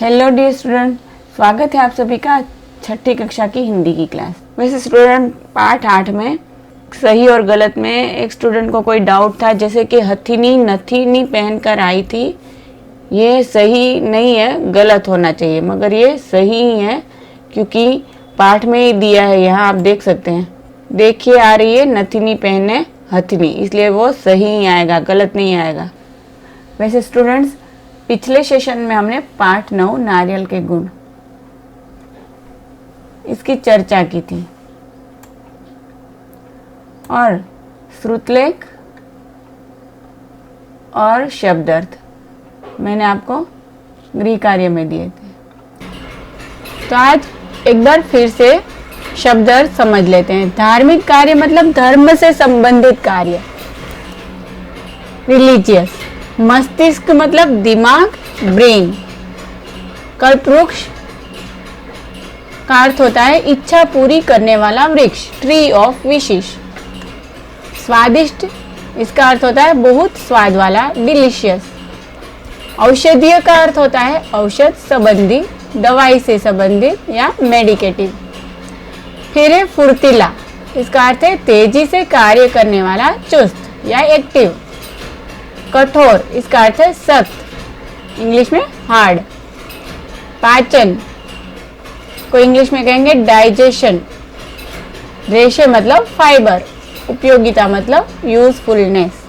Hello dear student, स्वागत है आप सभी का छठी कक्षा की हिंदी की क्लास। वैसे स्टूडेंट पाठ 8 में सही और गलत में एक स्टूडेंट को कोई डाउट था, जैसे कि हथिनी नथीनी पहनकर आई थी। ये सही नहीं है, गलत होना चाहिए, मगर ये सही ही है क्योंकि पाठ में ही दिया है। यहाँ आप देख सकते हैं, देखिए आ रही है नथीनी पहने हथिनी, इसलिए वो सही ही आएगा, गलत नहीं आएगा। वैसे स्टूडेंट्स पिछले सेशन में हमने पाठ 9 नारियल के गुण इसकी चर्चा की थी और श्रुतलेख और शब्दार्थ मैंने आपको गृह कार्य में दिए थे। तो आज एक बार फिर से शब्दार्थ समझ लेते हैं। धार्मिक कार्य मतलब धर्म से संबंधित कार्य, रिलीजियस। मस्तिष्क मतलब दिमाग, ब्रेन। कल्पवृक्ष का अर्थ होता है इच्छा पूरी करने वाला वृक्ष, ट्री ऑफ विशेष। स्वादिष्ट, इसका अर्थ होता है बहुत स्वाद वाला, डिलीशियस। औषधीय का अर्थ होता है औषध संबंधी, दवाई से संबंधित या मेडिकेटिव। फिर है फुर्तीला, इसका अर्थ है तेजी से कार्य करने वाला, चुस्त या एक्टिव। कठोर, इसका अर्थ है सख्त, इंग्लिश में हार्ड। पाचन को इंग्लिश में कहेंगे डाइजेशन। रेशे मतलब फाइबर। उपयोगिता मतलब यूजफुलनेस।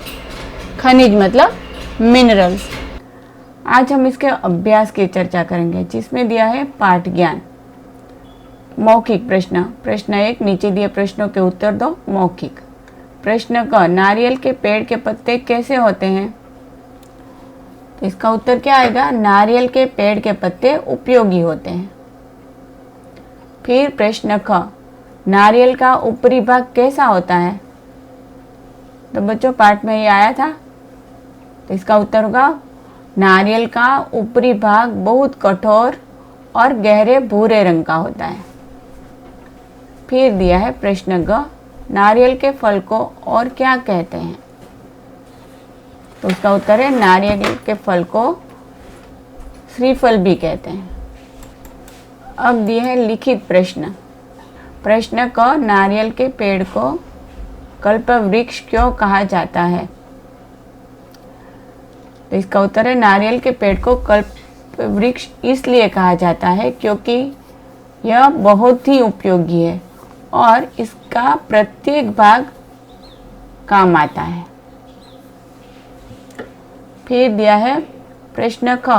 खनिज मतलब मिनरल्स। आज हम इसके अभ्यास की चर्चा करेंगे, जिसमें दिया है पाठ ज्ञान। मौखिक प्रश्न। प्रश्न 1, नीचे दिए प्रश्नों के उत्तर दो। मौखिक प्रश्न क, नारियल के पेड़ के पत्ते कैसे होते हैं? तो इसका उत्तर क्या आएगा? नारियल के पेड़ के पत्ते उपयोगी होते हैं। फिर प्रश्न ख, नारियल का ऊपरी भाग कैसा होता है? तो बच्चों पाठ में ये आया था, तो इसका उत्तर होगा नारियल का ऊपरी भाग बहुत कठोर और गहरे भूरे रंग का होता है। फिर दिया है प्रश्न ग, नारियल के फल को और क्या कहते हैं? तो उसका उत्तर है नारियल के फल को श्रीफल भी कहते हैं। अब दिए है लिखित प्रश्न। प्रश्न क, नारियल के पेड़ को कल्पवृक्ष क्यों कहा जाता है? तो इसका उत्तर है नारियल के पेड़ को कल्पवृक्ष इसलिए कहा जाता है क्योंकि यह बहुत ही उपयोगी है और इसका प्रत्येक भाग काम आता है। फिर दिया है प्रश्न ख,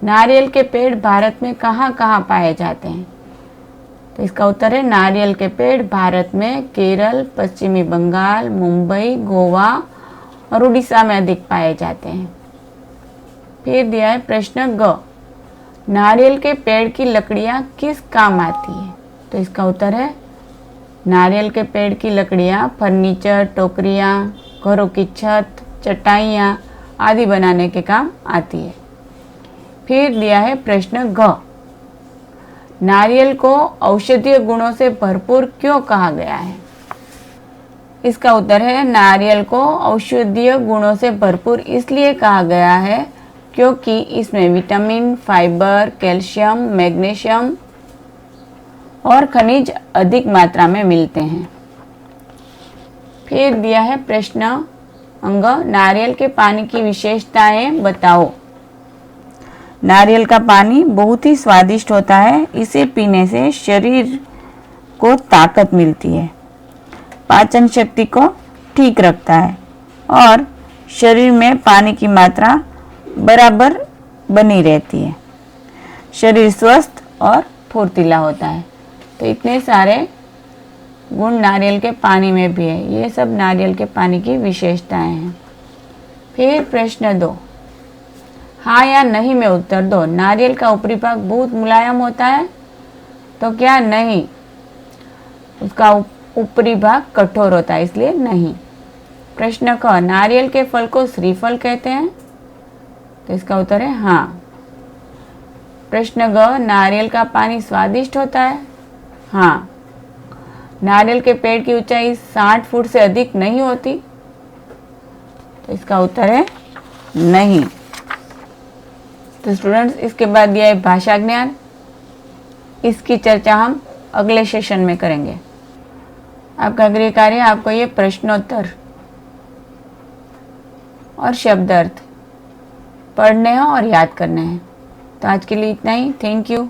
नारियल के पेड़ भारत में कहाँ कहाँ पाए जाते हैं? तो इसका उत्तर है नारियल के पेड़ भारत में केरल, पश्चिमी बंगाल, मुंबई, गोवा और उड़ीसा में अधिक पाए जाते हैं। फिर दिया है प्रश्न ग, नारियल के पेड़ की लकड़ियाँ किस काम आती है? तो इसका उत्तर है नारियल के पेड़ की लकड़ियाँ फर्नीचर, टोकरियाँ, घरों की छत, चटाइयाँ आदि बनाने के काम आती है। फिर दिया है प्रश्न घ, नारियल को औषधीय गुणों से भरपूर क्यों कहा गया है? इसका उत्तर है नारियल को औषधीय गुणों से भरपूर इसलिए कहा गया है क्योंकि इसमें विटामिन, फाइबर, कैल्शियम, मैग्नीशियम और खनिज अधिक मात्रा में मिलते हैं। फिर दिया है प्रश्न अंग, नारियल के पानी की विशेषताएं बताओ। नारियल का पानी बहुत ही स्वादिष्ट होता है, इसे पीने से शरीर को ताकत मिलती है, पाचन शक्ति को ठीक रखता है और शरीर में पानी की मात्रा बराबर बनी रहती है। शरीर स्वस्थ और फुर्तीला होता है। तो इतने सारे गुण नारियल के पानी में भी है। ये सब नारियल के पानी की विशेषताएं हैं। फिर प्रश्न 2, हाँ या नहीं में उत्तर दो। नारियल का ऊपरी भाग बहुत मुलायम होता है, तो क्या नहीं? उसका ऊपरी भाग कठोर होता है, इसलिए नहीं। प्रश्न क, नारियल के फल को श्रीफल कहते हैं? तो इसका उत्तर है हाँ। प्रश्न ग, नारियल का पानी स्वादिष्ट होता है? हाँ। नारियल के पेड़ की ऊंचाई 60 फुट से अधिक नहीं होती? तो इसका उत्तर है नहीं। तो स्टूडेंट्स, इसके बाद दिया है भाषा ज्ञान। इसकी चर्चा हम अगले सेशन में करेंगे। आपका गृह कार्य आपको ये प्रश्नोत्तर और शब्द अर्थ पढ़ने हैं और याद करने हैं। तो आज के लिए इतना ही। Thank you.